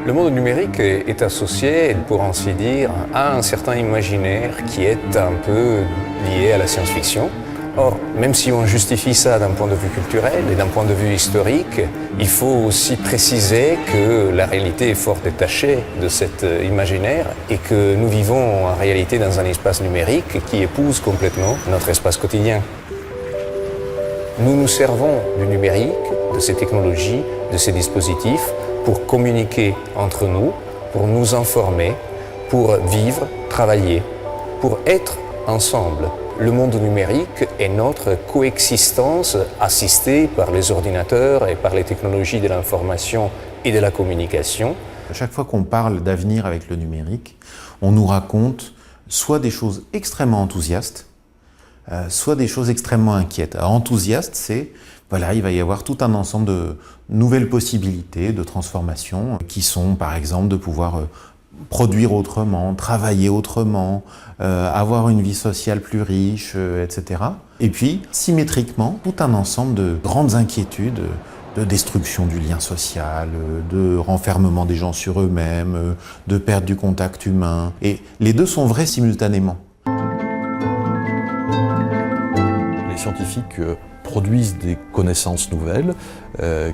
Le monde numérique est associé, pour ainsi dire, à un certain imaginaire qui est un peu lié à la science-fiction. Or, même si on justifie ça d'un point de vue culturel et d'un point de vue historique, il faut aussi préciser que la réalité est fort détachée de cet imaginaire et que nous vivons en réalité dans un espace numérique qui épouse complètement notre espace quotidien. Nous nous servons du numérique, de ces technologies, de ces dispositifs pour communiquer entre nous, pour nous informer, pour vivre, travailler, pour être ensemble. Le monde numérique est notre coexistence assistée par les ordinateurs et par les technologies de l'information et de la communication. À chaque fois qu'on parle d'avenir avec le numérique, on nous raconte soit des choses extrêmement enthousiastes, soit des choses extrêmement inquiètes. Alors, enthousiaste, c'est il va y avoir tout un ensemble de nouvelles possibilités de transformation qui sont, par exemple, de pouvoir produire autrement, travailler autrement, avoir une vie sociale plus riche, etc. Et puis, symétriquement, tout un ensemble de grandes inquiétudes de destruction du lien social, de renfermement des gens sur eux-mêmes, de perte du contact humain. Et les deux sont vrais simultanément. Les scientifiques produisent des connaissances nouvelles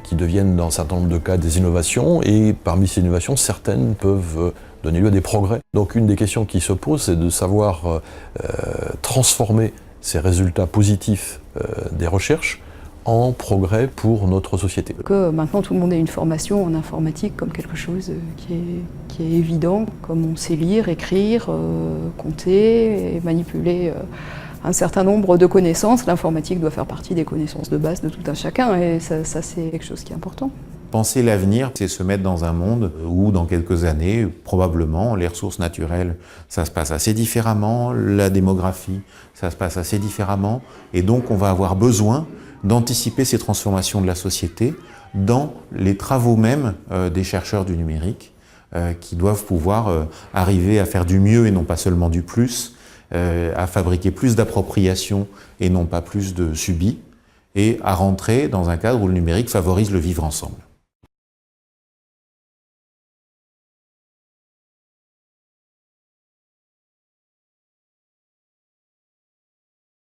qui deviennent dans un certain nombre de cas des innovations, et parmi ces innovations, certaines peuvent donner lieu à des progrès. Donc une des questions qui se pose, c'est de savoir transformer ces résultats positifs des recherches en progrès pour notre société. Que maintenant tout le monde ait une formation en informatique comme quelque chose qui est évident, comme on sait lire, écrire, compter et manipuler un certain nombre de connaissances. L'informatique doit faire partie des connaissances de base de tout un chacun, et ça c'est quelque chose qui est important. Penser l'avenir, c'est se mettre dans un monde où, dans quelques années, probablement, les ressources naturelles, ça se passe assez différemment, la démographie, ça se passe assez différemment, et donc on va avoir besoin d'anticiper ces transformations de la société dans les travaux même des chercheurs du numérique, qui doivent pouvoir arriver à faire du mieux et non pas seulement du plus, à fabriquer plus d'appropriation et non pas plus de subis, et à rentrer dans un cadre où le numérique favorise le vivre ensemble.